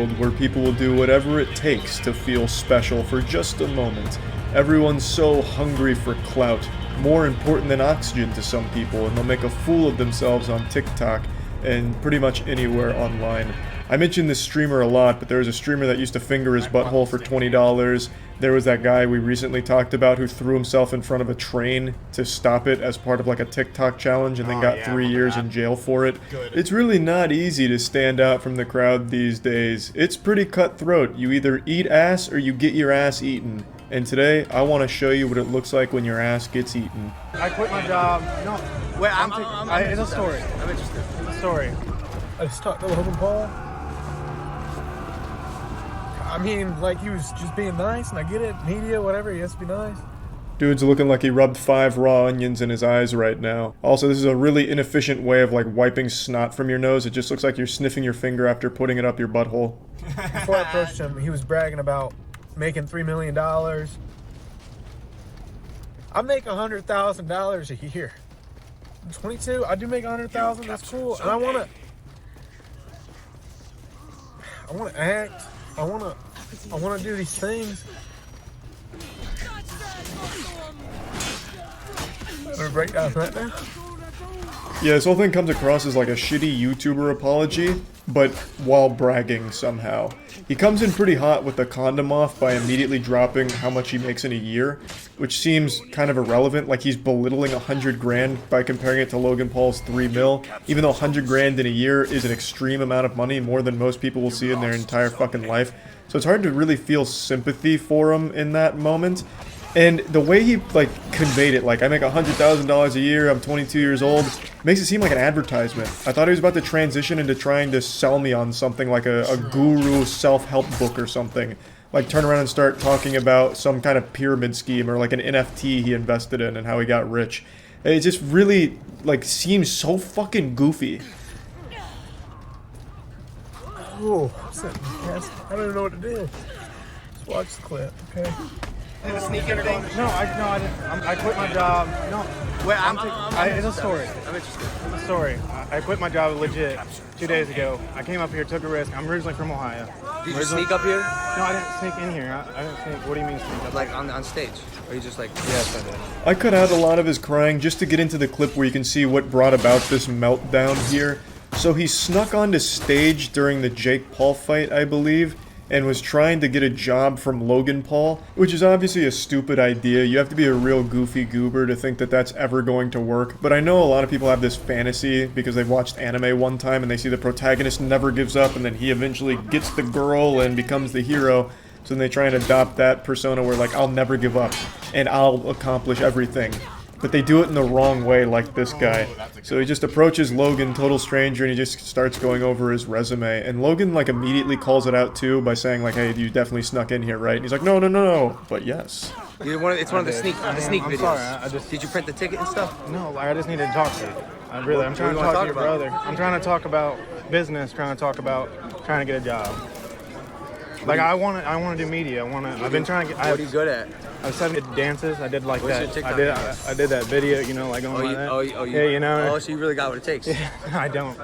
world where people will do whatever it takes to feel special for just a moment. Everyone's so hungry for clout, more important than oxygen to some people, and they'll make a fool of themselves on TikTok and pretty much anywhere online. I mentioned this streamer a lot, but there was a streamer that used to finger his butthole for $20. There was that guy we recently talked about who threw himself in front of a train to stop it as part of like a TikTok challenge and then got 3 years in jail for it. It's really not easy to stand out from the crowd these days. It's pretty cutthroat. You either eat ass or you get your ass eaten. And today, I want to show you what it looks like when your ass gets eaten. I quit my job. No, wait, it's a story. I'm interested. It's a story. I just talked to Logan Paul. I mean, like, he was just being nice, and I get it. Media, whatever, he has to be nice. Dude's looking like he rubbed 5 raw onions in his eyes right now. Also, this is a really inefficient way of, like, wiping snot from your nose. It just looks like you're sniffing your finger after putting it up your butthole. Before I approached him, he was bragging about making $3 million. I make $100,000 a year. I'm 22. I do make $100,000. That's cool. And I want to act. I want to do these things. I'm gonna break down right now. Yeah, this whole thing comes across as like a shitty YouTuber apology, but while bragging somehow. He comes in pretty hot with the condom off by immediately dropping how much he makes in a year, which seems kind of irrelevant, like he's belittling 100 grand by comparing it to Logan Paul's 3 mil, even though 100 grand in a year is an extreme amount of money, more than most people will see in their entire fucking life. So it's hard to really feel sympathy for him in that moment. And the way he, like, conveyed it, like, I make $100,000 a year, I'm 22 years old, makes it seem like an advertisement. I thought he was about to transition into trying to sell me on something like a guru self-help book or something. Like, turn around and start talking about some kind of pyramid scheme or, like, an NFT he invested in and how he got rich. It just really, like, seems so fucking goofy. Oh, I don't even know what to do. Just watch the clip, okay? Sneak anything? No, I didn't. I quit my job. No, wait, it's a story. I'm interested. It's a story. I quit my job legit 2 days ago. I came up here, took a risk. I'm originally from Ohio. Did you sneak up here? No, I didn't sneak in here. I didn't sneak. What do you mean sneak up? Like on stage? Or you just like? Yes, I did. I cut out a lot of his crying just to get into the clip where you can see what brought about this meltdown here. So he snuck onto stage during the Jake Paul fight, I believe, and was trying to get a job from Logan Paul, which is obviously a stupid idea. You have to be a real goofy goober to think that that's ever going to work. But I know a lot of people have this fantasy because they've watched anime one time and they see the protagonist never gives up and then he eventually gets the girl and becomes the hero. So then they try and adopt that persona where, like, I'll never give up and I'll accomplish everything. But they do it in the wrong way, like this guy. So he just approaches Logan, total stranger, and he just starts going over his resume. And Logan, like, immediately calls it out, too, by saying, like, hey, you definitely snuck in here, right? And he's like, no. But yes. It's one of the sneak videos. Sorry, Did you print the ticket and stuff? No, like, I just needed to talk to you. I'm trying to talk to your brother. I'm trying to talk about business, trying to get a job. Like, I want to do media. I've been trying to get. What are you good at? I was having dances. I did like What's that. your TikTok I did that video, you know, like going like that. Yeah, you know. Oh, so you really got what it takes. Yeah, I don't.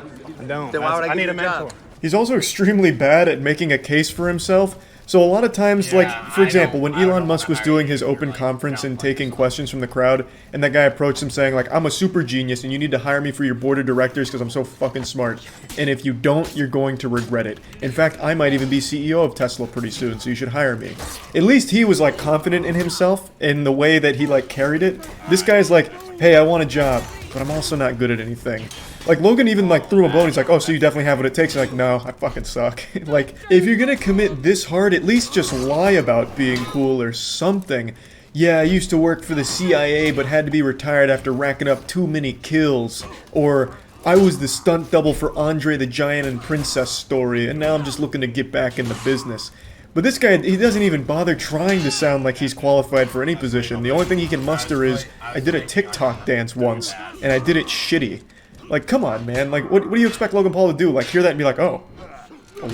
Then why would I need give a you a mentor. job? He's also extremely bad at making a case for himself. So a lot of times, like, for example, when Elon Musk was doing his open conference and taking questions from the crowd, and that guy approached him saying, like, I'm a super genius and you need to hire me for your board of directors because I'm so fucking smart. And if you don't, you're going to regret it. In fact, I might even be CEO of Tesla pretty soon, so you should hire me. At least he was, like, confident in himself in the way that he, like, carried it. This guy's like, hey, I want a job, but I'm also not good at anything. Like, Logan even, like, threw him a bone. He's like, oh, so you definitely have what it takes. He's like, no, I fucking suck. Like, if you're gonna commit this hard, at least just lie about being cool or something. Yeah, I used to work for the CIA, but had to be retired after racking up too many kills. Or, I was the stunt double for Andre the Giant and Princess story, and now I'm just looking to get back into business. But this guy, he doesn't even bother trying to sound like he's qualified for any position. The only thing he can muster is, I did a TikTok dance once, and I did it shitty. Like, come on, man. Like, what do you expect Logan Paul to do? Like, hear that and be like, oh,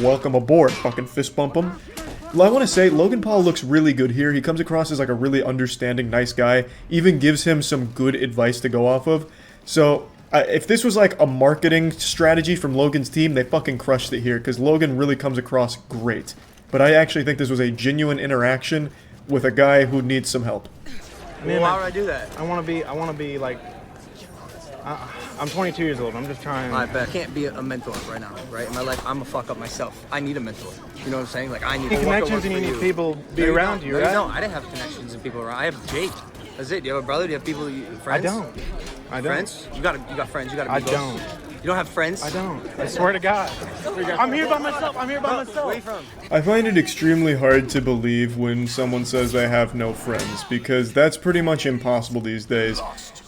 welcome aboard, fucking fist bump him. Well, I want to say, Logan Paul looks really good here. He comes across as, like, a really understanding, nice guy. Even gives him some good advice to go off of. So, If this was like a marketing strategy from Logan's team, they fucking crushed it here, because Logan really comes across great. But I actually think this was a genuine interaction with a guy who needs some help. Well, why would I do that? I want to be like, I'm 22 years old. I'm just trying. I can't be a mentor right now, right? In my life, I'm a fuck up myself. I need a mentor. You know what I'm saying? Like, I need connections and you need people be around you, right? No, I didn't have connections and people around. I have Jake. That's it. Do you have a brother? Do you have people, friends? I don't. Friends? You got friends. You got I don't. You don't have friends? I don't. I swear to God. I'm here by myself. I'm here by myself. Where are you from? I find it extremely hard to believe when someone says they have no friends, because that's pretty much impossible these days.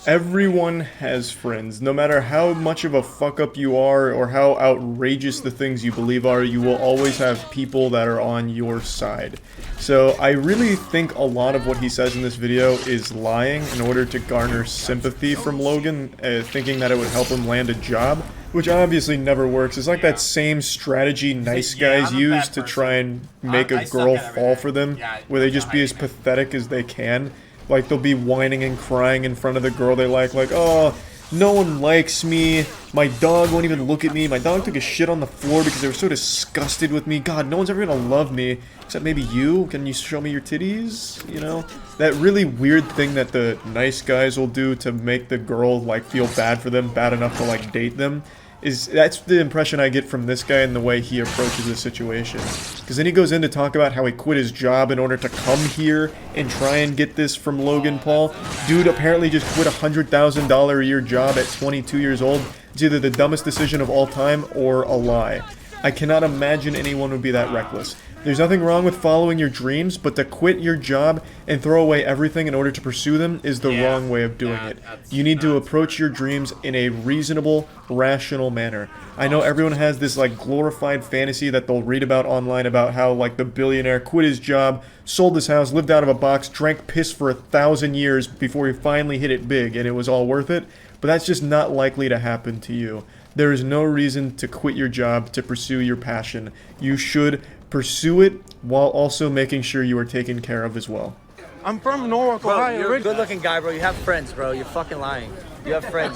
Everyone has friends. No matter how much of a fuck up you are or how outrageous the things you believe are, you will always have people that are on your side. So I really think a lot of what he says in this video is lying in order to garner sympathy from Logan, thinking that it would help him land a job, which obviously never works. It's like that same strategy nice guys use to try and make a girl fall for them, where they just be as pathetic as they can. Like, they'll be whining and crying in front of the girl they like, oh, no one likes me, my dog won't even look at me, my dog took a shit on the floor because they were so disgusted with me, God, no one's ever gonna love me, except maybe you, can you show me your titties, you know? That really weird thing that the nice guys will do to make the girl, like, feel bad for them, bad enough to, like, date them. That's the impression I get from this guy and the way he approaches the situation. Because then he goes in to talk about how he quit his job in order to come here and try and get this from Logan Paul. Dude apparently just quit a $100,000 a year job at 22 years old. It's either the dumbest decision of all time or a lie. I cannot imagine anyone would be that reckless. There's nothing wrong with following your dreams, but to quit your job and throw away everything in order to pursue them is the wrong way of doing it. You need to approach your dreams in a reasonable, rational manner. I know everyone has this like glorified fantasy that they'll read about online about how like the billionaire quit his job, sold his house, lived out of a box, drank piss for 1,000 years before he finally hit it big and it was all worth it, but that's just not likely to happen to you. There is no reason to quit your job to pursue your passion. You should pursue it while also making sure you are taken care of as well. I'm from Norwalk, Ohio. You're a good-looking guy, bro. You have friends, bro. You're fucking lying. You have friends.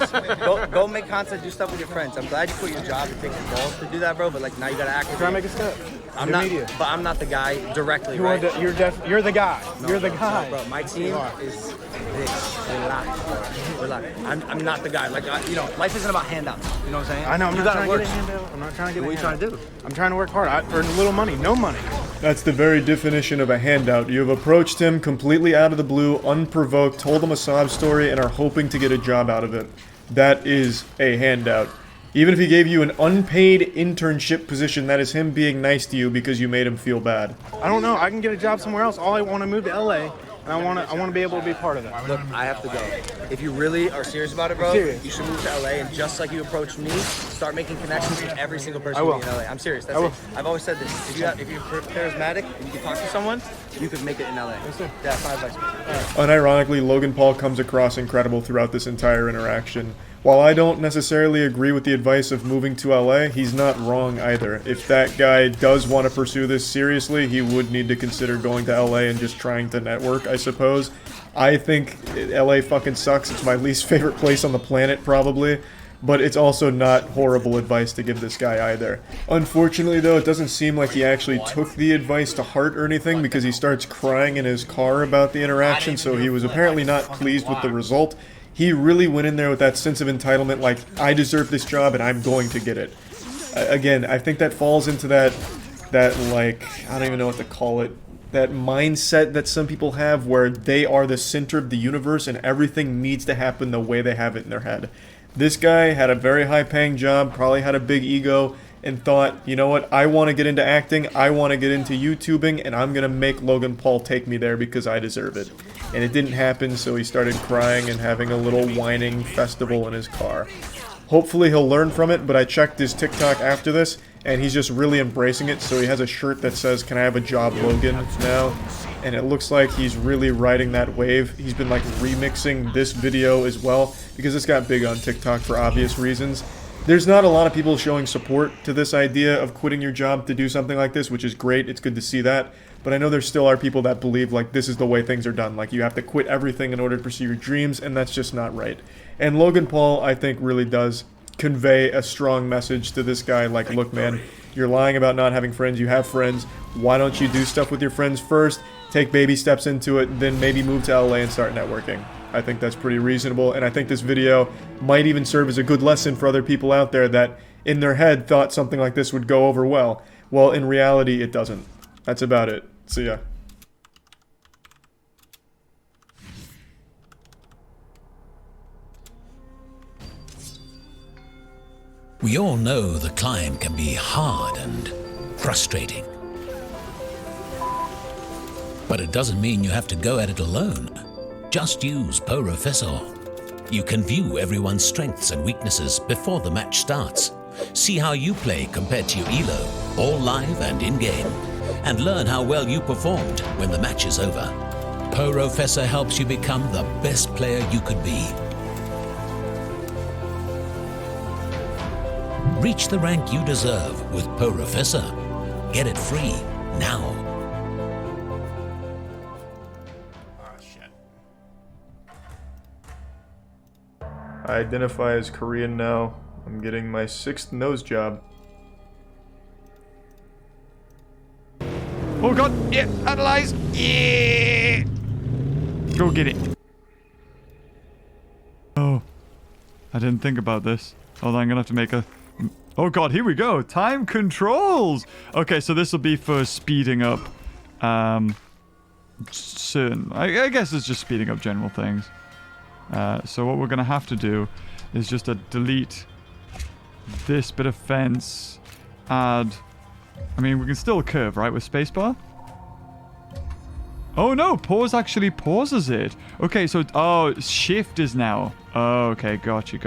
Go make content, do stuff with your friends. I'm glad you quit your job and take the balls to do that, bro. But like now you gotta act. Try to make a step. I'm not, but I'm not the guy directly. You're right? You're the guy. No, you're the guy. Bro, my team is this. Relax, bro. Relax. I'm not the guy. Like life isn't about handouts. You know what I'm saying? I know. I'm you not gotta trying work. to get a handout. I'm not trying to get. What are you trying to do? I'm trying to work hard. For little money, no money. That's the very definition of a handout. You have approached him completely out of the blue, unprovoked, told him a sob story, and are hoping to get a job out of it. That is a handout. Even if he gave you an unpaid internship position, that is him being nice to you because you made him feel bad. I don't know. I can get a job somewhere else. All I want to move to LA, and I want to be able to be part of that. Look, I have to go. If you really are serious about it, bro, you should move to LA and just like you approached me, start making connections with every single person in LA. I'm serious. That's it. I've always said this. If you're charismatic and you can talk to someone, you could make it in LA. That's my advice. Unironically, Logan Paul comes across incredible throughout this entire interaction. While I don't necessarily agree with the advice of moving to LA, he's not wrong either. If that guy does want to pursue this seriously, he would need to consider going to LA and just trying to network, I suppose. I think LA fucking sucks. It's my least favorite place on the planet, probably. But it's also not horrible advice to give this guy either. Unfortunately, though, it doesn't seem like he actually took the advice to heart or anything because he starts crying in his car about the interaction, so he was apparently not pleased with the result. He really went in there with that sense of entitlement, like, I deserve this job and I'm going to get it. Again, I think that falls into that like, I don't even know what to call it, that mindset that some people have where they are the center of the universe and everything needs to happen the way they have it in their head. This guy had a very high-paying job, probably had a big ego, and thought, you know what, I want to get into acting, I want to get into YouTubing, and I'm going to make Logan Paul take me there because I deserve it. And it didn't happen, so he started crying and having a little whining festival in his car. Hopefully he'll learn from it, but I checked his TikTok after this, and he's just really embracing it, so he has a shirt that says, "Can I have a job, Logan?" now, and it looks like he's really riding that wave. He's been, like, remixing this video as well, because this got big on TikTok for obvious reasons. there's not a lot of people showing support to this idea of quitting your job to do something like this, which is great. It's good to see that. But I know there still are people that believe, like, this is the way things are done. Like, you have to quit everything in order to pursue your dreams, and that's just not right. And Logan Paul, I think, really does convey a strong message to this guy. Like, look, man, you're lying about not having friends. You have friends. Why don't you do stuff with your friends first? Take baby steps into it, then maybe move to LA and start networking. I think that's pretty reasonable, and I think this video might even serve as a good lesson for other people out there that, in their head, thought something like this would go over well. Well, in reality, it doesn't. That's about it. See ya. We all know the climb can be hard and frustrating. But it doesn't mean you have to go at it alone. Just use Professor. You can view everyone's strengths and weaknesses before the match starts. See how you play compared to your elo, all live and in-game. And learn how well you performed when the match is over. Professor helps you become the best player you could be. Reach the rank you deserve with Professor. Get it free now. I identify as Korean now. I'm getting my 6th nose job. Oh god, yeah, analyze, yeah! Go get it. Oh, I didn't think about this. Hold on, I'm gonna have to make a... Oh god, here we go, time controls! Okay, so this will be for speeding up, certain... I guess it's just speeding up general things. So what we're gonna have to do is just delete this bit of fence, add... I mean, we can still curve, right, with spacebar? Oh no, pause actually pauses it. Okay, so, oh, shift is now. Oh, okay, gotcha. It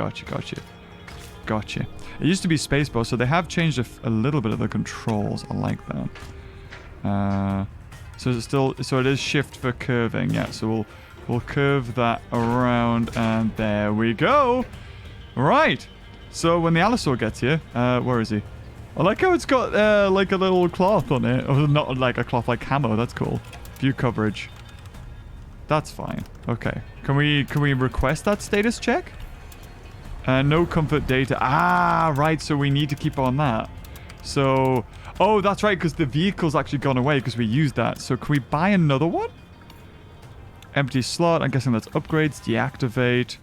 used to be spacebar, so they have changed a little bit of the controls. I like that. So is it still, so it is shift for curving, yeah, so we'll curve that around, and there we go. Right, so when the Allosaur gets here, where is he? I like how it's got, like a little cloth on it. Or not like a cloth, like camo. That's cool. View coverage. That's fine. Okay. Can we request that status check? No comfort data. Ah, right. So we need to keep on that. So... Oh, that's right, because the vehicle's actually gone away because we used that. So can we buy another one? Empty slot. I'm guessing that's upgrades. Deactivate.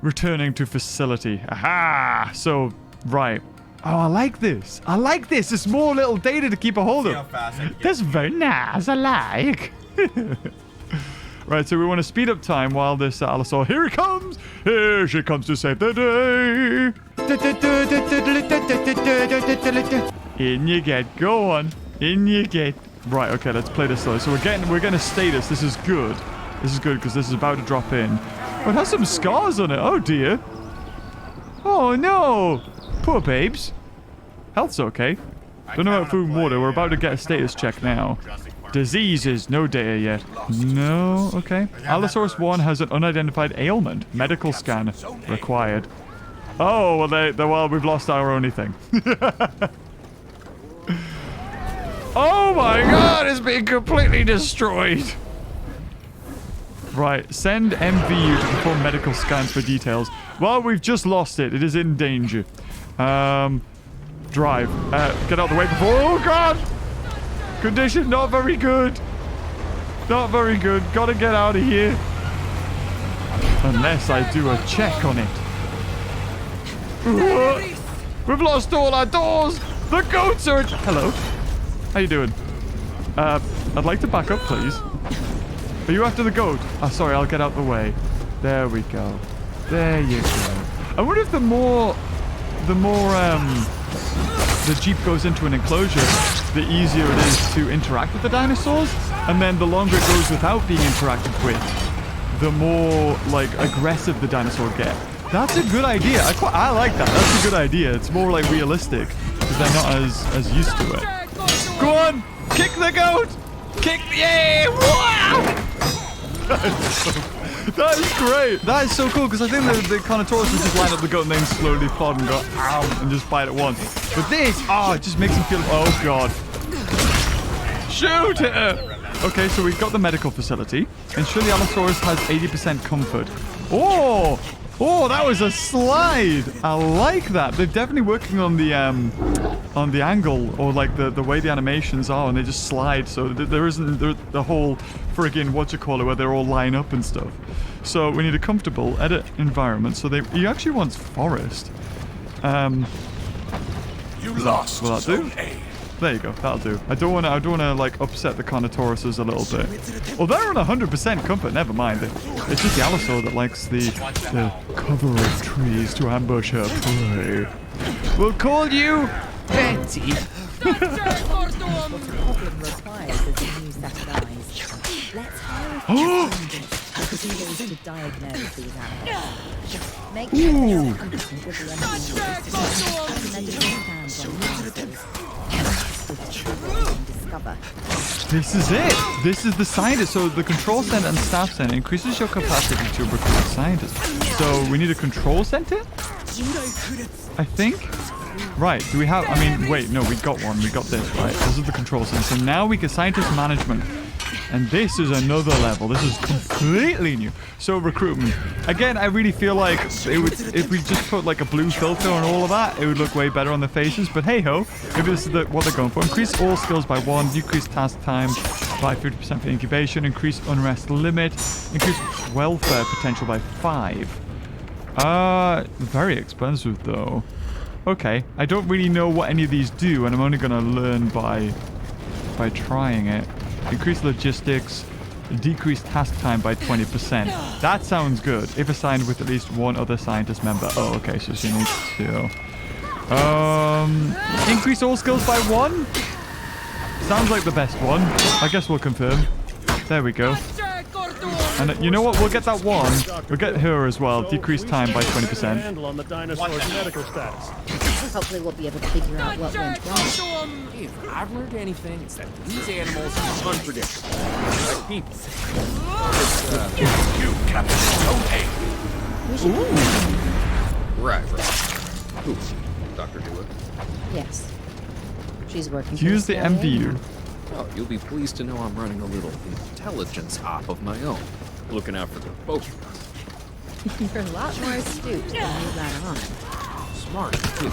Returning to facility. Aha! So, right. Oh, I like this. I like this. There's more little data to keep a hold of. That's very nice. I like. Right, so we want to speed up time while this Allosaur... Here he comes! Here she comes to save the day! In you get. Go on. In you get. Right, okay, let's play this slow. So we're getting a status. This is good. This is good because this is about to drop in. Oh, it has some scars on it. Oh, dear. Oh, no. Poor babes. Health's okay. Don't know about food and water. We're about to get a status check now. Diseases. No data yet. No. Okay. Allosaurus 1 has an unidentified ailment. Medical scan required. Oh, well, we've lost our only thing. Oh my god, it's been completely destroyed. Right, send MVU to perform medical scans for details. Well, we've just lost it. It is in danger. Drive. Get out the way before... Oh, God! Condition not very good. Not very good. Gotta get out of here. Unless I do a check on it. We've lost all our doors. The goats are... Hello. How you doing? I'd like to back up, please. Are you after the goat? Oh, sorry, I'll get out the way. There we go. There you go. I wonder if the more the Jeep goes into an enclosure, the easier it is to interact with the dinosaurs, and then the longer it goes without being interacted with, the more, like, aggressive the dinosaur get. That's a good idea. I like that. That's a good idea. It's more, like, realistic, because they're not as used to it. Go on! Kick the goat! Kick... Yeah! Wow! That is great. That is so cool because I think the Carnotaurus would just line up the goat and then slowly plod and go, ow, and just fight at once. But this, it just makes him feel, oh god. Shoot it! Okay, so we've got the medical facility. And surely Allosaurus has 80% comfort. Oh, that was a slide. I like that. They're definitely working on the angle or like the way the animations are, and they just slide. So there isn't the whole friggin' where they all line up and stuff. So we need a comfortable edit environment. So he actually wants forest. You lost. Will that do? There you go. That'll do. I don't want to like upset the Carnotauruses a little bit. Oh, they're on 100% comfort. Never mind. It's just the Allosaur that likes the cover of trees to ambush her prey. We'll call you Betty. The problem requires a new set of eyes. Let's hire a few scientists to diagnose these animals. Make sure they are competent with the This is it. This is the scientist. So the control center and staff center increases your capacity to recruit scientists. So we need a control center? I think. Right. Do we have... I mean, wait. No, we got one. We got this, right? This is the control center. So now we get scientist management. And this is another level. This is completely new. So recruitment. Again, I really feel like it would, if we just put like a blue filter on all of that, it would look way better on the faces. But hey ho, maybe this is what they're going for. Increase all skills by 1. Decrease task time by 50% for incubation. Increase unrest limit. Increase welfare potential by 5. Very expensive though. Okay, I don't really know what any of these do, and I'm only going to learn by trying it. Increase logistics, decrease task time by 20%. That sounds good. If assigned with at least one other scientist member. Oh, okay, so she needs to. Increase all skills by 1? Sounds like the best one. I guess we'll confirm. There we go. And you know what? We'll get that one. We'll get her as well. Decrease time by 20%. Handle on the dinosaur's medical status. Hopefully we'll be able to figure out what went wrong. If I've learned anything, it's that these animals are unpredictable. Like people. You, Captain Stonehenge. Right. Who? Dr. Dewar? Yes. She's working. Use the MPU. Oh, you'll be pleased to know I'm running a little intelligence op of my own. Looking out for the both of us. You're a lot more astute than you let on. Smart, too.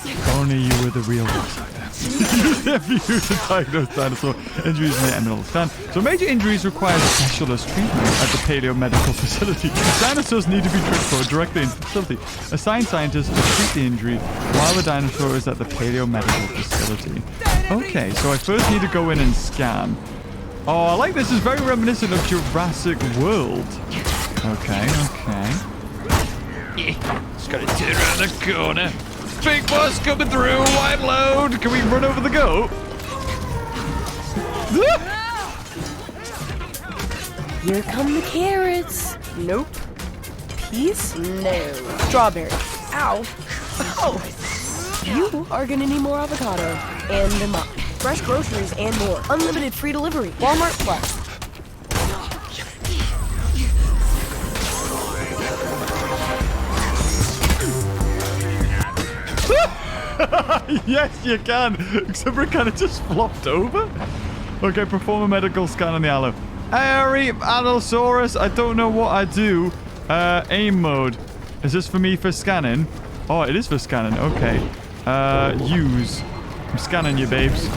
If only you were the real MPU to diagnose dinosaur injuries in the eminent stand. So major injuries require specialist treatment at the paleo medical facility. Dinosaurs need to be transported directly into the facility. Assign scientists to treat the injury while the dinosaur is at the paleo medical facility. Okay, so I first need to go in and scan. Oh, I like this. It's very reminiscent of Jurassic World. Okay. Just gotta turn around the corner. Big boss coming through, wide load. Can we run over the goat? Here come the carrots. Nope. Peas? No. Strawberry. Ow. Oh. You are gonna need more avocado. And fresh groceries and more. Unlimited free delivery. Walmart Plus. Yes, you can. Except for it kind of just flopped over. Okay, perform a medical scan on the Allo. Airy Allosaurus, I don't know what I do. Aim mode. Is this for me for scanning? Oh, it is for scanning. Okay. Use. I'm scanning you, babes.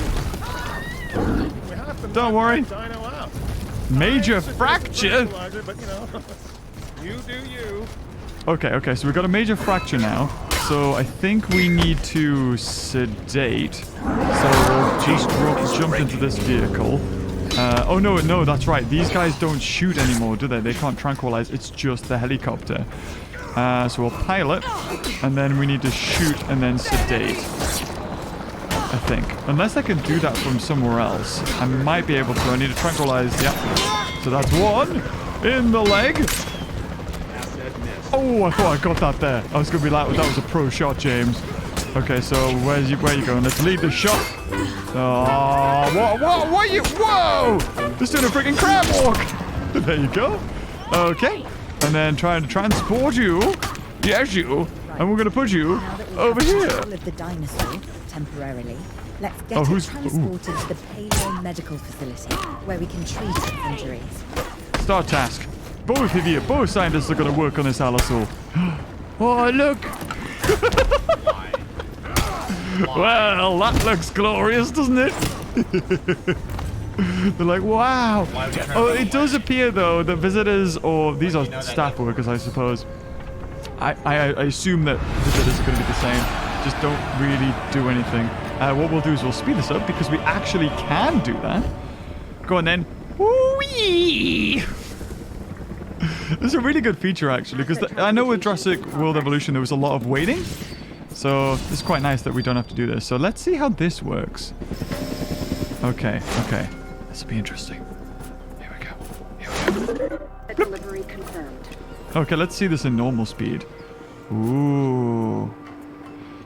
Don't worry. Major fracture. You do you. Okay, so we've got a major fracture now. So I think we need to sedate. So we'll just jump into this vehicle. Oh, no, that's right. These guys don't shoot anymore, do they? They can't tranquilize. It's just the helicopter. So we'll pilot, and then we need to shoot and then sedate. I think. Unless I can do that from somewhere else. I might be able to. I need to tranquilize. Yep. So that's one in the leg. Oh, I thought I got that there. I was going to be like, that was a pro shot, James. Okay, so where are you going? Let's lead the shot. Oh, what are you? Whoa! Just doing a freaking crab walk. There you go. Okay. And then trying to transport you. Yes, you. And we're going to put you Now that we over have here. control of the dinosaur temporarily, let's get Oh, it who's- transported to the Paleo Medical Facility, where we can treat its injuries. Start task. Both of you, both scientists are going to work on this allosaur. Oh, look. Well, that looks glorious, doesn't it? They're like, wow. Oh, it does appear, though, that visitors, or these are staff workers, I suppose. I assume that visitors are going to be the same. Just don't really do anything. What we'll do is we'll speed this up because we actually can do that. Go on, then. Whee! It's a really good feature, actually, because I know with Jurassic World Evolution there was a lot of waiting. So it's quite nice that we don't have to do this. So let's see how this works. Okay. This will be interesting. Here we go. Delivery confirmed. Okay, let's see this in normal speed. Ooh.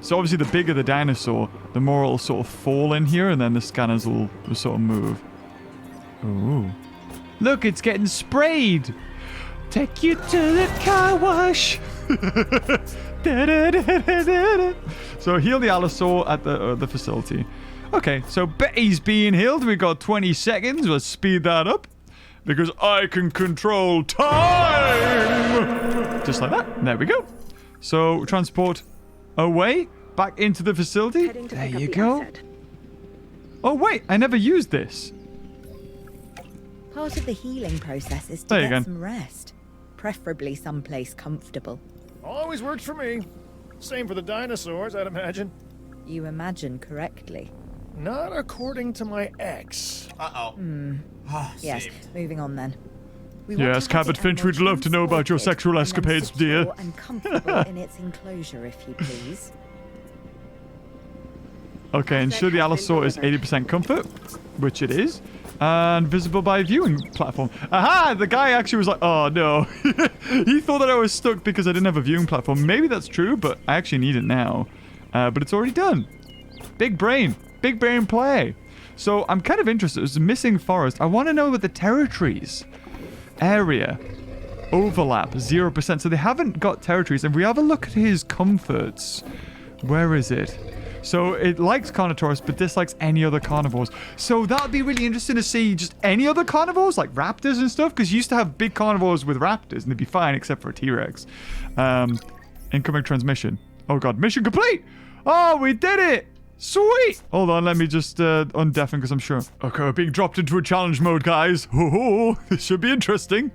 So obviously the bigger the dinosaur, the more it'll sort of fall in here, and then the scanners will sort of move. Ooh. Look, it's getting sprayed. Take you to the car wash. So heal the allosaur at the facility. Okay, so Betty's being healed. We've got 20 seconds. Let's speed that up. Because I can control time! Just like that. There we go. So transport away. Back into the facility. There you go. Oh, wait. I never used this. Part of the healing process is to There you get go. some rest, preferably someplace comfortable. Always works for me. Same for the dinosaurs, I'd imagine. You imagine correctly. Not according to my ex. Yes, moving on then. We want Yes, to have the Cabot Finch, animal we'd love to know about your transported sexual and then escapades, dear. secure and comfortable in its enclosure, if you please. Okay, ensure the allosaur is 80% comfort, which it is, and visible by viewing platform. Aha! The guy actually was like, oh no. He thought that I was stuck because I didn't have a viewing platform. Maybe that's true, but I actually need it now. But it's already done. Big brain play. So I'm kind of interested. There's a missing forest. I want to know what the territories. Area. Overlap, 0%. So they haven't got territories. And if we have a look at his comforts. Where is it? So it likes Carnotaurus, but dislikes any other carnivores. So that would be really interesting to see just any other carnivores, like raptors and stuff, because you used to have big carnivores with raptors, and they'd be fine, except for a T-Rex. Incoming transmission. Oh god, mission complete! Oh, we did it! Sweet! Hold on, let me just undeafen, because I'm sure. Okay, we're being dropped into a challenge mode, guys. Oh, this should be interesting.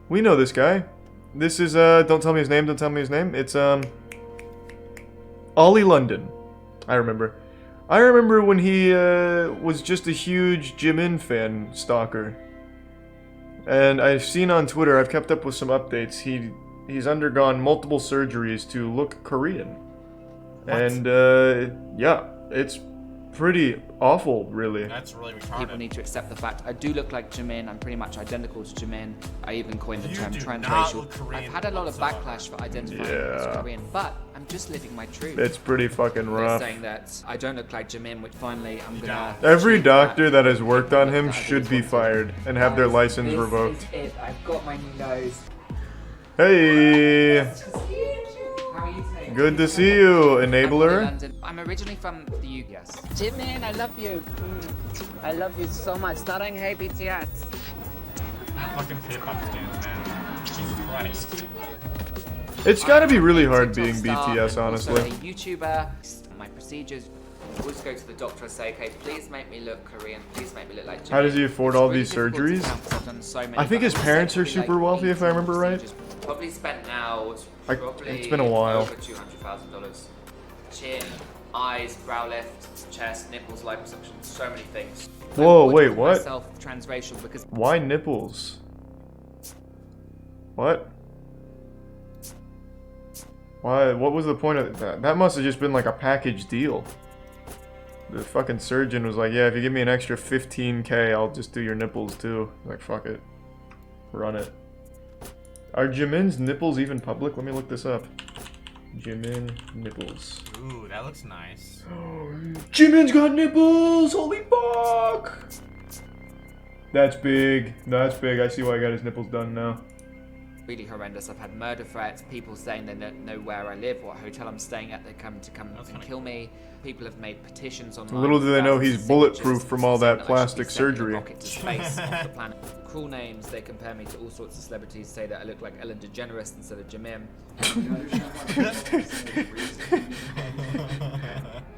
We know this guy. This is, don't tell me his name, don't tell me his name. It's, Ollie London. I remember. I remember when he, was just a huge Jimin fan stalker. And I've seen on Twitter, I've kept up with some updates, he's undergone multiple surgeries to look Korean. What? And, yeah, it's pretty awful, really. That's really retarded. People need to accept the fact I do look like Jimin. I'm pretty much identical to Jimin. I even coined the term transracial. I've had a lot of backlash for identifying as Korean, but I'm just living my truth. It's pretty fucking rough. They're saying that I don't look like Jimin, which finally I'm gonna... Every doctor that has worked on him should be fired and have their license revoked. I've got my new nose. Hey! Good to see you, enabler. I'm originally from the UK. Yes. Jimin, I love you. I love you so much. Starring Hey BTS. Fucking K-pop stands, man. Jesus Christ. It's gotta be really hard being BTS, honestly. I'm a YouTuber. My procedures. I always go to the doctor and say, okay, please make me look Korean. Please make me look like Jimin. How does he afford all these surgeries? I think his parents are super wealthy, if I remember right. Probably spent now. It's been a while. Over $200,000. Chin, eyes, brow lift, chest, nipples, liposuction, so many things. Whoa, I wait, call what? myself transracial because Why nipples? What? Why? What was the point of that? That must have just been like a package deal. The fucking surgeon was like, yeah, if you give me an extra 15K, I'll just do your nipples too. Like, fuck it. Run it. Are Jimin's nipples even public? Let me look this up. Jimin nipples. Ooh, that looks nice. Jimin's got nipples! Holy fuck! That's big. That's big. I see why I got his nipples done now. really horrendous. I've had murder threats, people saying they don't know where I live, what hotel I'm staying at, they come and kill me. People have made petitions online. Little do they know he's bulletproof from all that saying plastic I should be sending a surgery. rocket to space off the planet. Cruel names, they compare me to all sorts of celebrities, say that I look like Ellen DeGeneres instead of Jamim.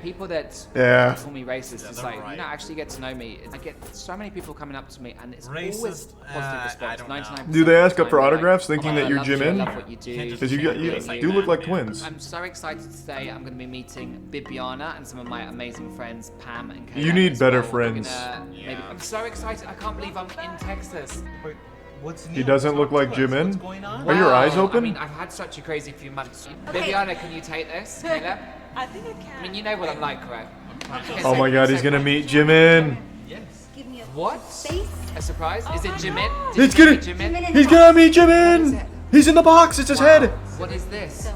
People that call me racist, it's like, you don't actually get to know me. I get so many people coming up to me, and it's always positive response. 99%. Do they ask up for Like, autographs thinking that you're I love you, I Jimin? love what you do. Because you do look like twins. I'm so excited today. I'm going to be meeting Bibiana and some of my amazing friends, Pam and Kayla. You need as better well. We're friends. Maybe, I'm so excited. I can't believe I'm in Texas. He doesn't look like Jimin? Are your eyes open? I mean, I've had such a crazy few months. Bibiana, can you take this? Kayla? I think I can. I mean, you know what I'm like, right? Oh my god, he's gonna meet Jimin. What? A surprise? Is it Jimin? He's gonna, he's gonna meet Jimin! He's in the box, it's his head! What is this?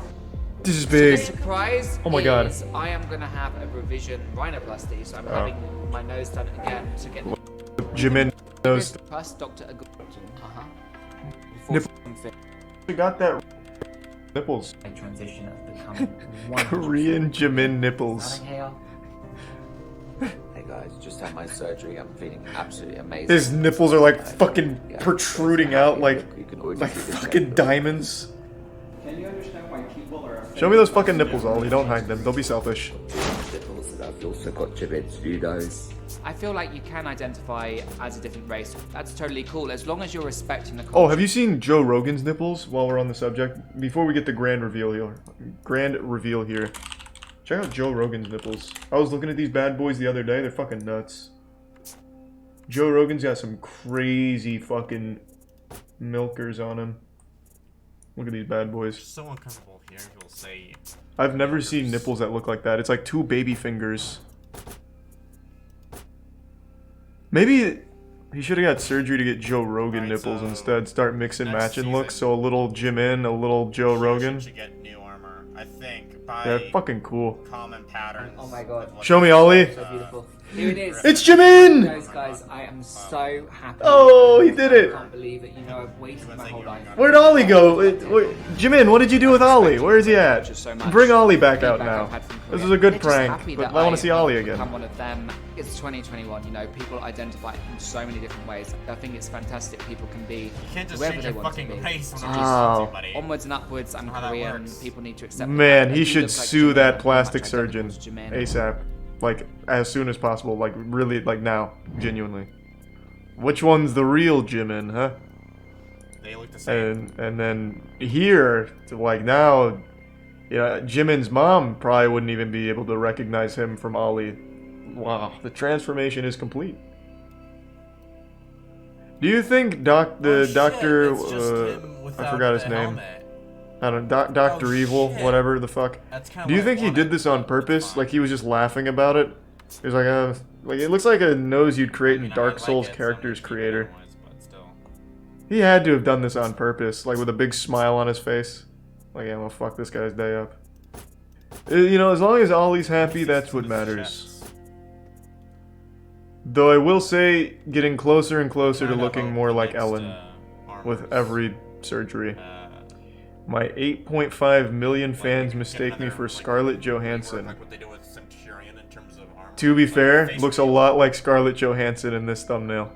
This is big. So the surprise Oh my god. is I am going to have a revision rhinoplasty, so I'm having my nose done again to get Jimin knows. Trust Dr. Agu. You got that nipples. A transition of becoming Korean Jimin nipples. Hey guys, just had my surgery. I'm feeling absolutely amazing. His nipples are like fucking protruding out like fucking diamonds. Can you understand why people are Show me those fucking nipples, Ollie. Don't hide them. Don't be selfish. I've also got Jimin's videos. I feel like you can identify as a different race. That's totally cool, as long as you're respecting the culture. Oh, have you seen Joe Rogan's nipples while we're on the subject? Before we get the grand reveal here. Check out Joe Rogan's nipples. I was looking at these bad boys the other day. They're fucking nuts. Joe Rogan's got some crazy fucking milkers on him. Look at these bad boys. It's so uncomfortable here. You'll say. I've never seen nipples that look like that. It's like two baby fingers. Maybe he should have got surgery to get Joe Rogan nipples instead. Start mixing matching looks. So a little Jimin, a little Joe Rogan. Should get new armor, I think. By They're fucking cool. common patterns. Oh my god. Show me, Ollie. So beautiful. Here it is. It's Jimin! Guys, I am so happy. Oh, he did it. I can't believe it. You know, I've waited my whole life. Where'd Ollie go? Jimin, what did you do with Ollie? Where is he at? Bring Ollie back out now. This is a good prank, but I want to see Ollie again. I'm one of them. It's 2021, you know, people identify in so many different ways. I think it's fantastic people can be whoever they want to be. Onwards and upwards, I'm Korean, people need to accept Man, that. he should sue that plastic surgeon ASAP. Like, as soon as possible. Like, really, like now. Genuinely. Which one's the real Jimin, huh? They look the same. And then here, to like now, you know, Jimin's mom probably wouldn't even be able to recognize him from Ollie. Wow, the transformation is complete. Do you think doctor, I forgot his name. I don't know, Dr. Evil, whatever the fuck. Do you think he did this on purpose? Like he was just laughing about it? He was like it looks like a nose you'd create in Dark Souls characters creator. He had to have done this on purpose, like with a big smile on his face. Like, yeah, well, fuck this guy's day up. You know, as long as Ollie's happy, that's what matters. Though I will say, getting closer and closer to looking more like Ellen with every surgery. My 8.5 million fans mistake me for Scarlett Johansson. To be fair, looks a lot like Scarlett Johansson in this thumbnail.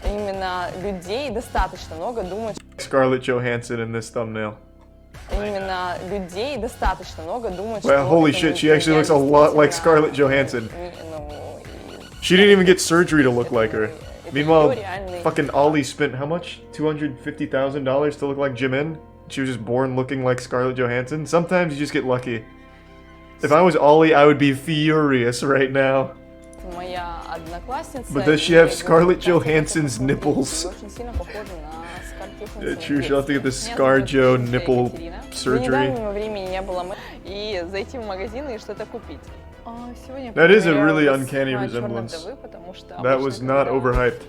Именно людей достаточно много думают. Scarlett Johansson in this thumbnail. Именно людей достаточно много думают. Well, holy shit, she actually looks a lot like Scarlett Johansson. She didn't even get surgery to look like her. Meanwhile, fucking Ollie spent how much? $250,000 to look like Jimin? She was just born looking like Scarlett Johansson? Sometimes you just get lucky. If I was Ollie, I would be furious right now. But does she have Scarlett Johansson's nipples? Yeah, true, she'll have to get the ScarJo nipple surgery. That is a really uncanny resemblance. That was not overhyped.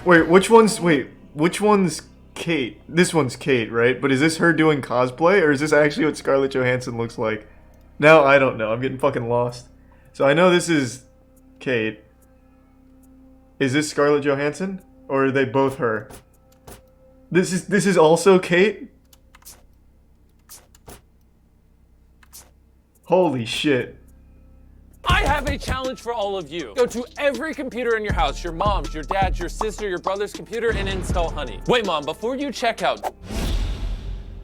Wait, which one's Kate? This one's Kate, right? But is this her doing cosplay, or is this actually what Scarlett Johansson looks like? Now I don't know. I'm getting fucking lost. So I know this is Kate. Is this Scarlett Johansson, or are they both her? This is also Kate? Holy shit. I have a challenge for all of you. Go to every computer in your house, your mom's, your dad's, your sister, your brother's computer, and install Honey. Wait, Mom, before you check out,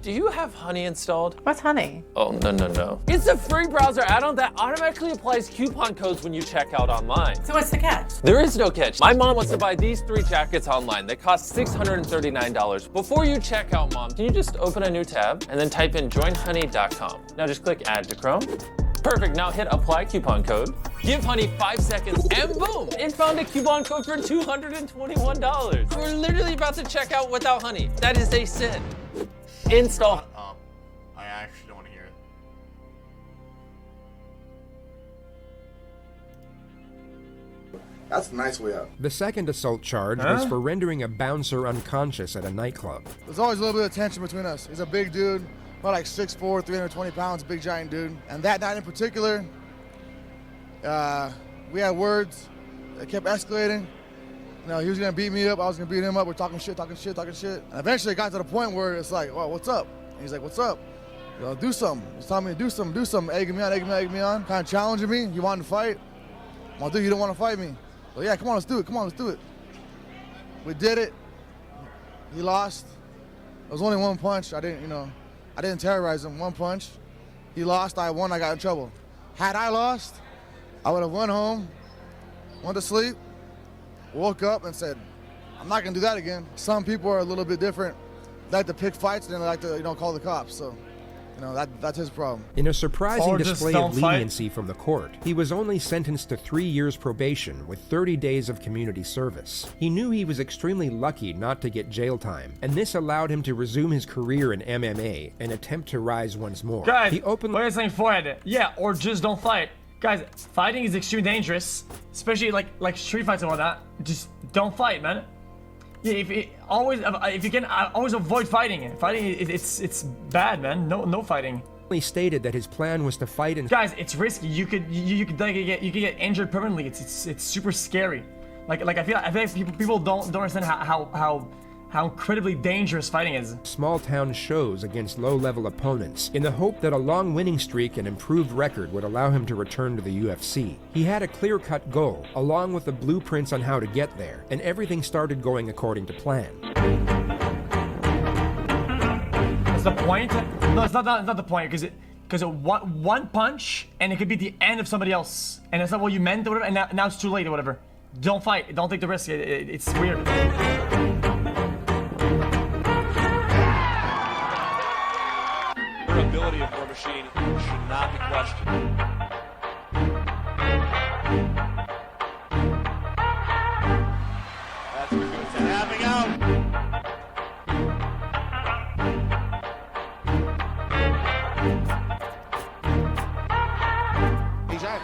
do you have Honey installed? What's Honey? Oh, no. It's a free browser add-on that automatically applies coupon codes when you check out online. So what's the catch? There is no catch. My mom wants to buy these 3 jackets online. They cost $639. Before you check out, Mom, can you just open a new tab and then type in joinhoney.com. Now just click add to Chrome. Perfect, now hit apply coupon code. Give Honey 5 seconds and boom! It found a coupon code for $221. We're literally about to check out without Honey. That is a sin. Install. I actually don't want to hear it. That's a nice way out. The second assault charge was for rendering a bouncer unconscious at a nightclub. There's always a little bit of tension between us. He's a big dude, about like 6'4", 320 pounds, big giant dude. And that night in particular, we had words that kept escalating. You know, he was gonna beat me up, I was gonna beat him up. We're talking shit. And eventually it got to the point where it's like, well, what's up? And he's like, what's up? You know, do something. He's telling me to do something, egging me on, kind of challenging me. You wanted to fight? Well, dude, you don't want to fight me. Well, yeah, come on, let's do it. We did it. He lost. It was only one punch. I didn't terrorize him. One punch. He lost, I won, I got in trouble. Had I lost, I would have went home, went to sleep, woke up and said, I'm not gonna do that again. Some people are a little bit different. They like to pick fights and they like to, call the cops. So, that's his problem. In a surprising display of leniency from the court, he was only sentenced to 3 years probation with 30 days of community service. He knew he was extremely lucky not to get jail time, and this allowed him to resume his career in MMA and attempt to rise once more. Guys, he openly what are you saying for it? Yeah, or just don't fight. Guys, fighting is extremely dangerous, especially like street fights and all that. Just don't fight, man. Yeah, if you can, always avoid fighting. Fighting, it's bad, man. No fighting. He stated that his plan was to fight and guys, it's risky. You could get injured permanently. It's super scary. Like I feel like people don't understand how incredibly dangerous fighting is. Small town shows against low-level opponents in the hope that a long winning streak and improved record would allow him to return to the UFC. He had a clear-cut goal, along with the blueprints on how to get there, and everything started going according to plan. That's the point? No, it's not the point, because one punch, and it could be the end of somebody else. And that's not what you meant or whatever, and now it's too late or whatever. Don't fight. Don't take the risk. It's weird. Ability of War Machine should not be questioned. That's good. Tapping out. He's out.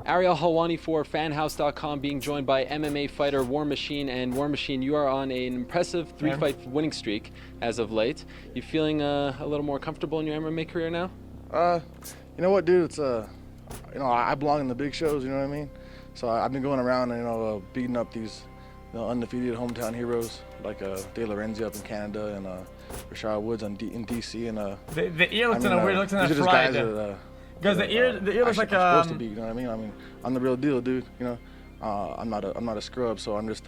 Ariel Helwani for fanhouse.com, being joined by MMA fighter War Machine. And War Machine, you are on an impressive 3-fight winning streak as of late. You feeling a little more comfortable in your MMA career now? You know what, dude? It's I belong in the big shows. You know what I mean? So I've been going around and beating up these undefeated hometown heroes like De La Renzi up in Canada and Rashad Woods in DC and the ear looks weird. Looks in a fried. Guys, the ear looks like supposed to be. You know what I mean? I'm the real deal, dude. I'm not a scrub, so I'm just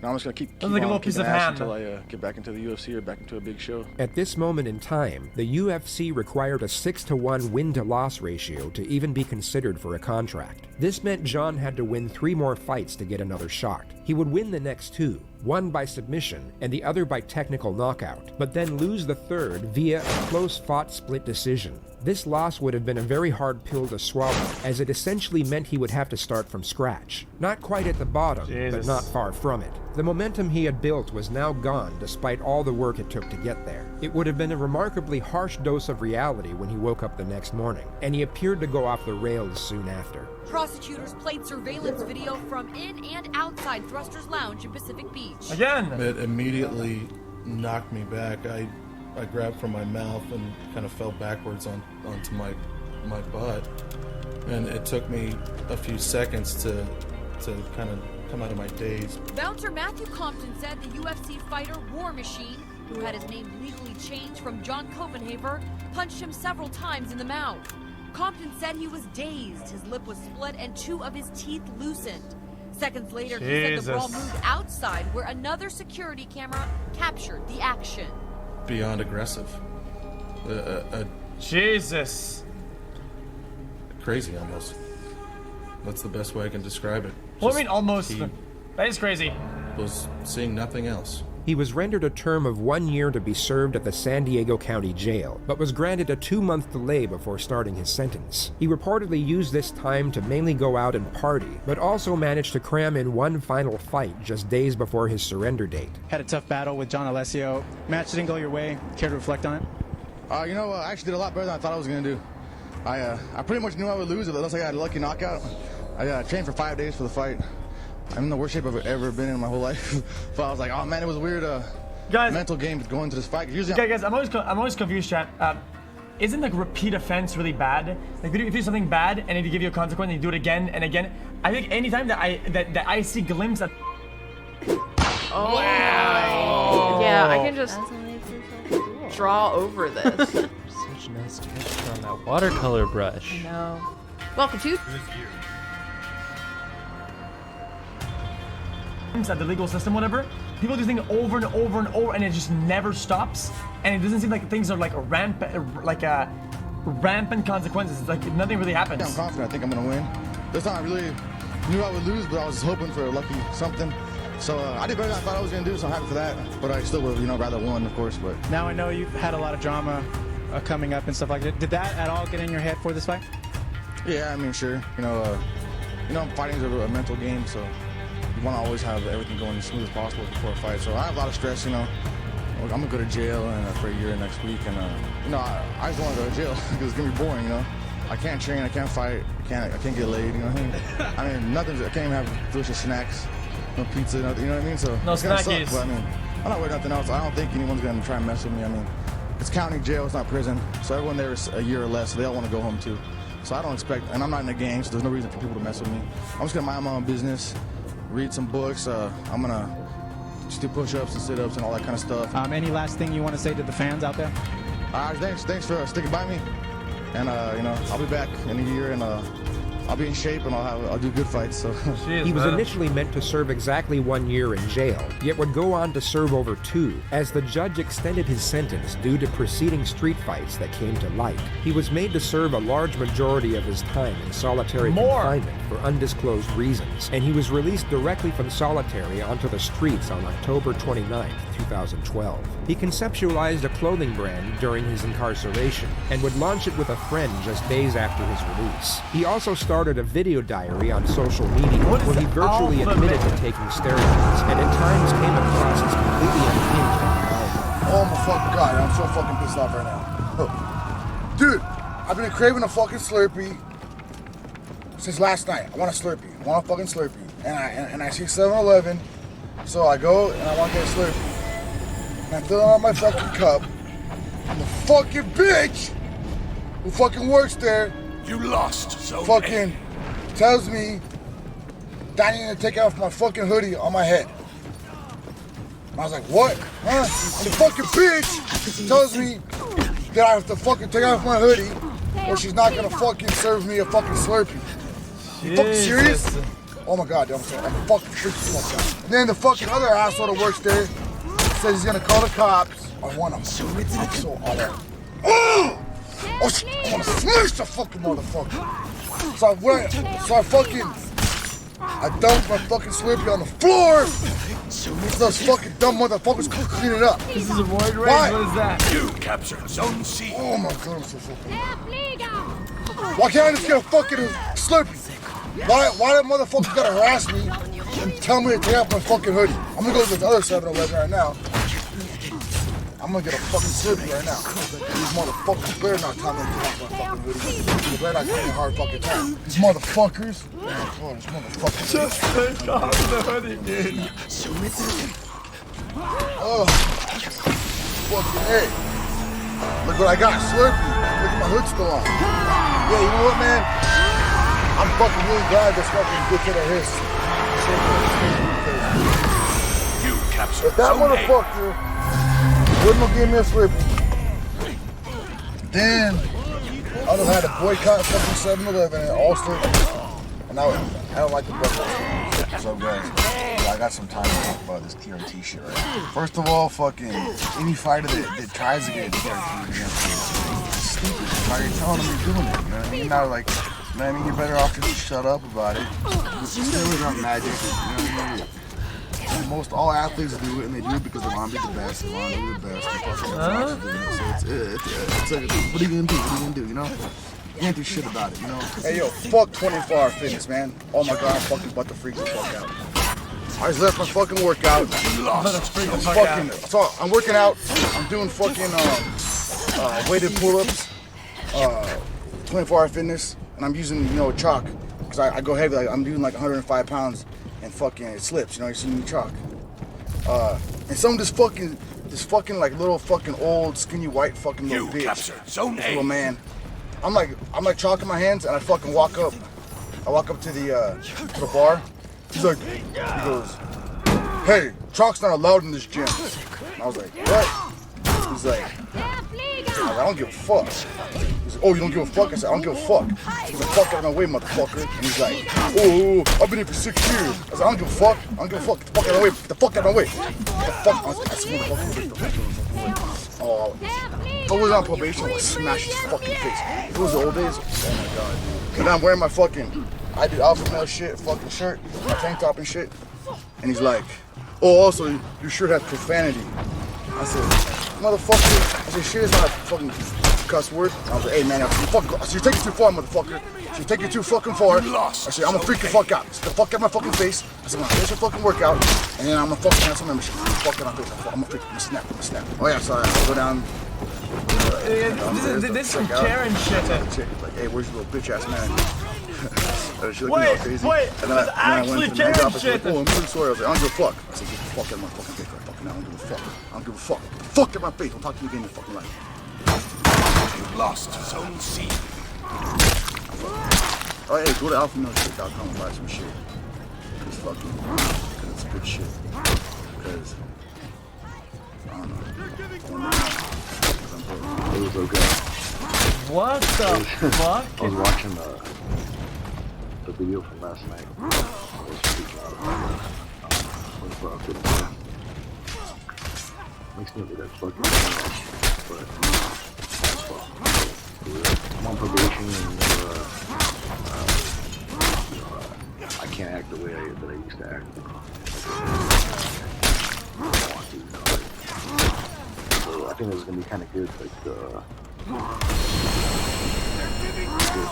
I'm just gonna keep like a little on piece keeping of ass ham. until I get back into the UFC or back into a big show. At this moment in time, the UFC required a 6-to-1 win-to-loss ratio to even be considered for a contract. This meant John had to win 3 more fights to get another shot. He would win the next 2, one by submission and the other by technical knockout, but then lose the third via a close-fought split decision. This loss would have been a very hard pill to swallow, as it essentially meant he would have to start from scratch. Not quite at the bottom, but not far from it. The momentum he had built was now gone despite all the work it took to get there. It would have been a remarkably harsh dose of reality when he woke up the next morning, and he appeared to go off the rails soon after. Prosecutors played surveillance video from in and outside Thruster's Lounge in Pacific Beach. Again! It immediately knocked me back. I grabbed from my mouth and kind of fell backwards onto my butt. And it took me a few seconds to kind of come out of my daze. Bouncer Matthew Compton said the UFC fighter War Machine, who had his name legally changed from John Copenhaver, punched him several times in the mouth. Compton said he was dazed, his lip was split, and 2 of his teeth loosened. Seconds later, he said the brawl moved outside, where another security camera captured the action. Beyond aggressive. Jesus. Crazy, almost. That's the best way I can describe it. What do you mean, almost? That is crazy. Was seeing nothing else. He was rendered a term of 1 year to be served at the San Diego County Jail, but was granted a 2-month delay before starting his sentence. He reportedly used this time to mainly go out and party, but also managed to cram in one final fight just days before his surrender date. Had a tough battle with John Alessio. Match didn't go your way. Care to reflect on it? You know, I actually did a lot better than I thought I was going to do. I pretty much knew I would lose, unless I got a lucky knockout. I trained for 5 days for the fight. I'm in the worst shape I've ever been in my whole life. But I was like, oh man, it was a weird mental game going to this fight. Usually, guys, I'm always confused, chat. Isn't like repeat offense really bad? Like if you do something bad and if you give you a consequence and you do it again and again, I think anytime that I see glimpse of. Oh wow! Yeah, I can just draw over this. Such a nice texture on that watercolor brush. No. Welcome to. At the legal system, whatever, people do things over and over and over, and it just never stops. And it doesn't seem like things are like rampant consequences. It's like nothing really happens. I'm confident. I think I'm gonna win. This time I really knew I would lose, but I was hoping for a lucky something. So I did better than I thought I was gonna do. So I'm happy for that. But I still would, rather won, of course. But now I know you've had a lot of drama coming up and stuff like that. Did that at all get in your head for this fight? Yeah, I mean, sure. Fighting is a mental game, so. You want to always have everything going as smooth as possible before a fight. So I have a lot of stress, I'm going to go to jail for a year next week. And, I just want to go to jail because it's going to be boring, I can't train, I can't fight, I can't get laid, I mean, nothing, I can't even have delicious snacks, no pizza, nothing, you know what I mean? So no it's going to snackies. suck, but I mean, I'm not worried about nothing else. I don't think anyone's going to try and mess with me. I mean, it's county jail, it's not prison. So everyone there is a year or less, so they all want to go home too. So I don't expect, and I'm not in a gang, so there's no reason for people to mess with me. I'm just going to mind my own business. Read some books. I'm gonna just do push-ups and sit-ups and all that kind of stuff. Any last thing you want to say to the fans out there? Thanks for sticking by me, and I'll be back in a year, and I'll be in shape, and I'll do good fights. So he was initially meant to serve exactly 1 year in jail, yet would go on to serve over 2, as the judge extended his sentence due to preceding street fights that came to light. He was made to serve a large majority of his time in solitary confinement for undisclosed reasons, and he was released directly from solitary onto the streets on October 29, 2012. He conceptualized a clothing brand during his incarceration, and would launch it with a friend just days after his release. He also started a video diary on social media where he virtually admitted to taking steroids, and at times came across as completely unhinged and violent. Oh my fucking god, I'm so fucking pissed off right now. Dude, I've been craving a fucking Slurpee since last night. I want a Slurpee. I want a fucking Slurpee. And I see 7-Eleven, so I go and I want to get a Slurpee. And I fill it on my fucking cup. And the fucking bitch who fucking works there, you lost, so fucking tells me that I need to take off my fucking hoodie on my head. And I was like, what? Huh? And the fucking bitch tells me that I have to fucking take off my hoodie or she's not gonna fucking serve me a fucking Slurpee. You fucking serious? Oh my god, I'm fucking freaked the fuck out. And then the fucking other asshole that works there says he's gonna call the cops. I want him. I'm so hotter. Oh shit, I wanna smash the fucking motherfucker. So I dumped my fucking Slurpee on the floor. Those fucking dumb motherfuckers couldn't clean it up. This is a void race. Why? What is that? You captured Zone C. Oh my god, I'm so fucking. Why can't I just get a fucking Slurpee? Why that motherfucker gotta harass me and tell me to take off my fucking hoodie? I'm gonna go to the other 7-Eleven right now. I'm gonna get a fucking Slurpee right now. These motherfuckers better not tell me to take off my fucking hoodie. They better not give me a hard fucking time. These motherfuckers. Oh, these motherfuckers. Just take off the hoodie, dude. Oh, fucking hey. Look what I got, Slurpee. Look at my hood still on. Yeah, you know what, man? I'm fucking really glad this fucking good kid of his. You captured If that Zone A. motherfucker wouldn't have given me a Slurpee, then I'd have had to boycott fucking 7-Eleven and all Slurpees. And I don't like the breakfast. So guys, I got some time to talk about this TRT shit right now. First of all, fucking any fighter that tries to get a TRT against me is stupid. How you're telling them you're doing it, you know what I mean? Now, like, you know what I mean? You're better off just to shut up about it. Steroids aren't magic, you know what I mean? Most all athletes do it, and they do it because they want to be the best. They want to be the best. So it's like, what are you gonna do? What are you gonna do? You know? You can't do shit about it. You know? Hey yo, fuck 24-hour fitness, man. Oh my god, I'm fucking about to freak the fuck out. I just left my fucking workout. I'm working out. I'm doing fucking weighted pull-ups, 24-hour fitness, and I'm using a chalk because I go heavy. Like, I'm doing like 105 pounds. And fucking it slips, you see me chalk. And some of this fucking like little fucking old skinny white fucking little bitch. Little man. I'm like chalk in my hands and I fucking walk up. I walk up to the bar. He's like, he goes, "Hey, chalk's not allowed in this gym." And I was like, "What?" He's like, "I don't give a fuck." He's like, "Oh, you don't give a fuck?" I said, "I don't give a fuck." He's like, "Fuck out of my way, motherfucker." And he's like, "Oh, I've been here for 6 years." I said, "I don't give a fuck. I don't give a fuck. Get the fuck out of my way. Get the fuck out of my way." Get the fuck. I swear to fuck. Oh, if I was on probation, I would smash his fucking face. If it was the old days, oh my god. And I'm wearing my fucking, I did alpha male shit, fucking shirt, my tank top and shit. And he's like, "Oh, also, your shirt has profanity." I said, "Motherfucker." I said, "Shit is not a fucking cuss word." I was like, "Hey man, I said, you're taking it too far, motherfucker. You're taking it too fucking far." I said, "I'm gonna freak the fuck out. Get the fuck out of my fucking face." I said, "I'm gonna finish your fucking workout, and then I'm gonna fucking have some membership. Fuck out of my face. I'm gonna freak, I'm gonna snap. Oh yeah, sorry, I'll go down. This is Karen shit. Chick is like, "Hey, where's your little bitch ass man?" She looked at me all crazy. Wait, and then this is actually Karen shit. Like, "Oh, I'm really sorry." I was like, "I don't give a fuck." I said, "Get the fuck out of my fucking face right fucking now. I don't give a fuck. I don't give a fuck. Get the fuck out of my face. Don't talk to me again in your fucking life." You lost Zone C. Oh, hey, go to alphamilkshit.com and buy some shit. Cause it's good shit. Cause I don't know. It was okay. What the fuck? I was watching the video from last night. I was freaking out about it. Makes me look like fucking but I'm on probation and I can't act the way that I used to act. So I think this is gonna be kind of good, like the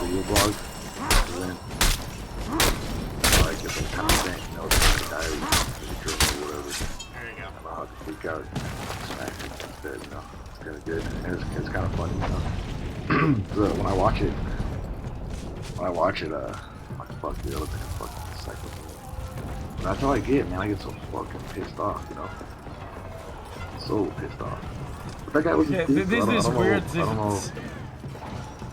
video blog. And then like if I'm kind of saying, the diary, the journal, or whatever. There you go. About how to freak out, smack it instead, It's kind of good, and it's kind of funny, So when I watch it, I'm like, fuck, dude, I look like a fucking psycho. And that's how I get, man. I get so fucking pissed off, So pissed off. But that guy was this weird. I don't know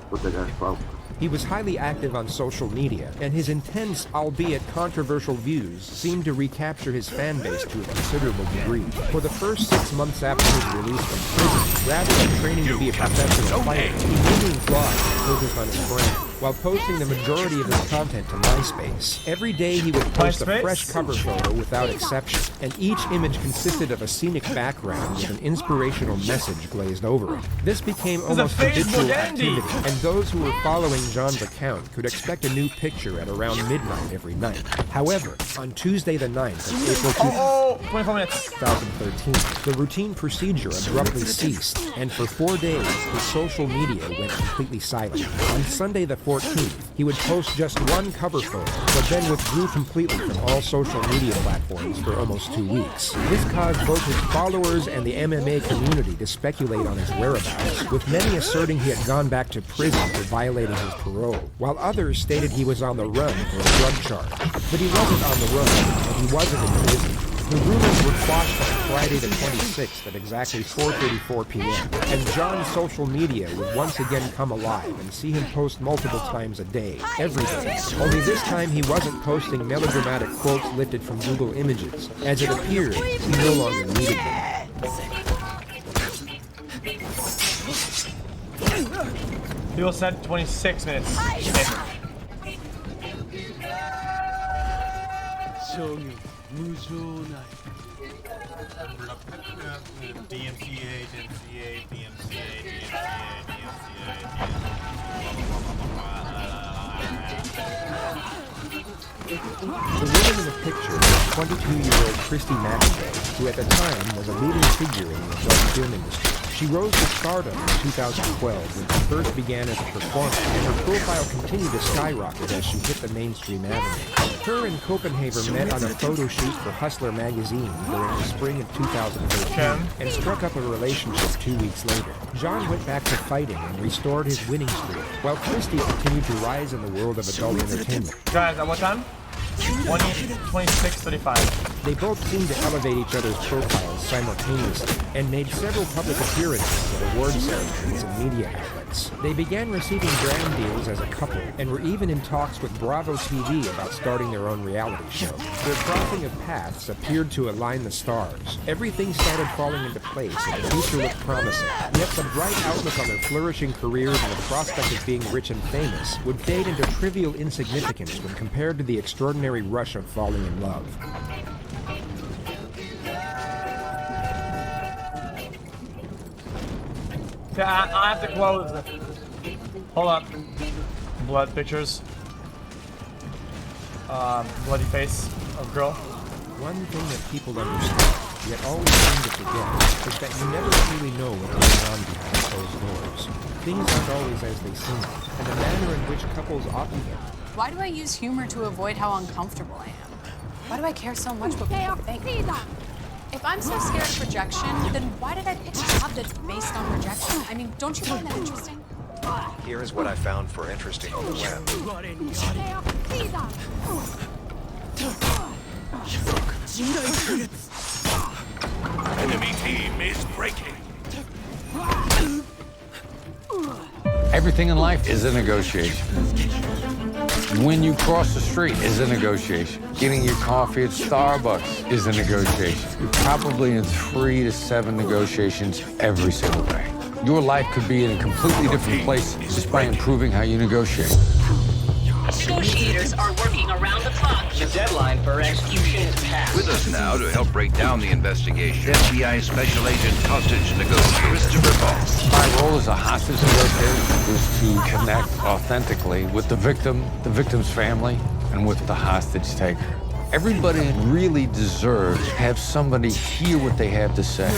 what that guy's problem is. He was highly active on social media, and his intense, albeit controversial views seemed to recapture his fan base to a considerable degree. For the first 6 months after his release from prison, rather than training to be a professional fighter, he mainly vlogged and focused on his brand. while posting the majority of his content to MySpace. Every day he would post a fresh cover photo without exception, and each image consisted of a scenic background with an inspirational message glazed over it. This became almost habitual activity, and those who were following John's account could expect a new picture at around midnight every night. However, on Tuesday the 9th of April 2013, the routine procedure abruptly ceased, and for 4 days, his social media went completely silent. On Sunday the 14th, he would post just one cover photo, but then withdrew completely from all social media platforms for almost 2 weeks. This caused both his followers and the MMA community to speculate on his whereabouts, with many asserting he had gone back to prison for violating his parole, while others stated he was on the run for a drug charge. But he wasn't on the run, and he wasn't in prison. The rumors were quashed on Friday the 26th at exactly 4:34 p.m., and John's social media would once again come alive and see him post multiple times a day, every day. Only this time he wasn't posting melodramatic quotes lifted from Google Images. As it appeared, he no longer needed them. People said 26 minutes. The woman in the picture was 22-year-old Christy McIntyre, who at the time was a leading figure in the adult film industry. She rose to stardom in 2012 when she first began as a performer, and her profile continued to skyrocket as she hit the mainstream avenue. Her and Copenhagen met on a photo shoot for Hustler magazine during the spring of 2013 and struck up a relationship 2 weeks later. John went back to fighting and restored his winning streak, while Christy continued to rise in the world of adult entertainment. Guys, at what time? 26:35. They both seemed to elevate each other's profiles simultaneously and made several public appearances at award ceremonies and media outlets. They began receiving brand deals as a couple and were even in talks with Bravo TV about starting their own reality show. Their crossing of paths appeared to align the stars. Everything started falling into place and the future looked promising. Yet the bright outlook on their flourishing careers and the prospect of being rich and famous would fade into trivial insignificance when compared to the extraordinary rush of falling in love. Yeah, I have to close. Hold up. Blood pictures. Bloody face of girl. One thing that people understand, yet always seem to forget, is that you never truly know what's going on behind closed doors. Things aren't always as they seem, and the manner in which couples operate. Why do I use humor to avoid how uncomfortable I am? Why do I care so much what people think? If I'm so scared of rejection, then why did I pick a job that's based on rejection? I mean, don't you find that interesting? Here is what I found for interesting on the web. Enemy team is breaking. Everything in life is a negotiation. When you cross the street is a negotiation. Getting your coffee at Starbucks is a negotiation. You're probably in 3 to 7 negotiations every single day. Your life could be in a completely different place just by improving how you negotiate. Negotiators are working around the clock. The deadline for execution is passed. With us now to help break down the investigation, FBI Special Agent Hostage Negotiator Christopher Voss. My role as a hostage negotiator is to connect authentically with the victim's family, and with the hostage taker. Everybody really deserves to have somebody hear what they have to say.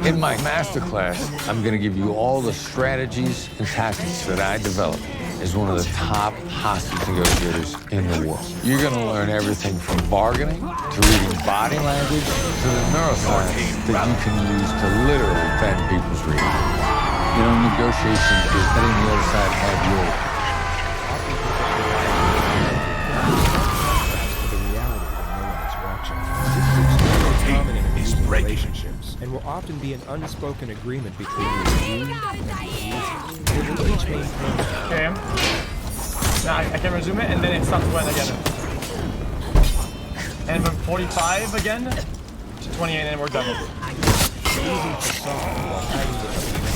In my masterclass, I'm going to give you all the strategies and tactics that I developed as one of the top hostage negotiators in the world. You're going to learn everything from bargaining to reading body language to the neuroscience that you can use to literally bend people's reading. You know, negotiation is letting the other side have yours. Relationships, and will often be an unspoken agreement between the accused and the accuser. They will each maintain. Okay. Now I can resume it, and then it stops going again. And from 45 again to 28, and we're done. pleasing facade while hiding the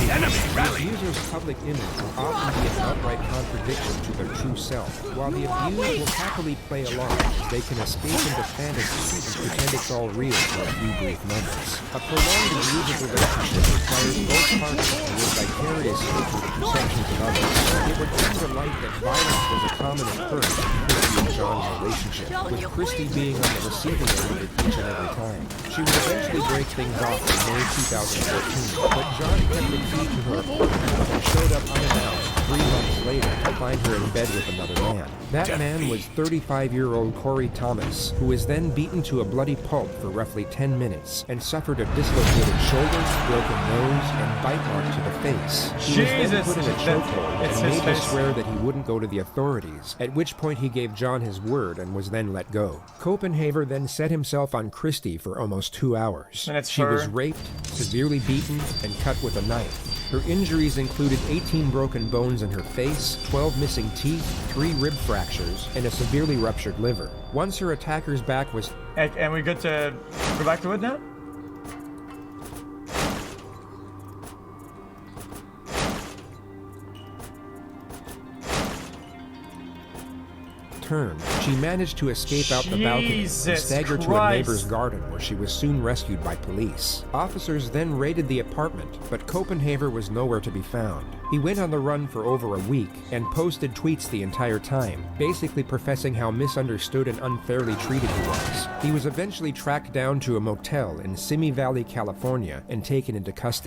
abuser's public image will often be an outright contradiction to their true self, while the abused will happily play along as they can escape into fantasy and pretend it's all real for a few brief moments. A prolonged abusive relationship requires both parties to live vicariously through the perceptions of others. It would come to light that violence was a common occurrence in Christy and John's relationship, with Christy being on the receiving end of it each and every time. She would eventually break things off in May 2014, but John kept the key to her apartment and showed up unannounced 3 months later to find her in bed with another man. That man was 35-year-old Corey Thomas, who was then beaten to a bloody pulp for roughly 10 minutes and suffered a dislocated shoulder, broken nose, and bite mark to the face. He was then put in a chokehold and made to swear that he wouldn't go to the authorities, at which point he gave John his word and was then let go. Copenhaver then set himself on Christy for almost 2 hours. She was raped, severely beaten, and cut with a knife. Her injuries included 18 broken bones in her face, 12 missing teeth, 3 rib fractures, and a severely ruptured liver. Once her attacker's back was... And we good to go back to it now? turned, she managed to escape out the balcony and stagger to a neighbor's garden where she was soon rescued by police. Officers then raided the apartment, but Copenhaver was nowhere to be found. He went on the run for over a week and posted tweets the entire time, basically professing how misunderstood and unfairly treated he was. He was eventually tracked down to a motel in Simi Valley, California, and taken into custody.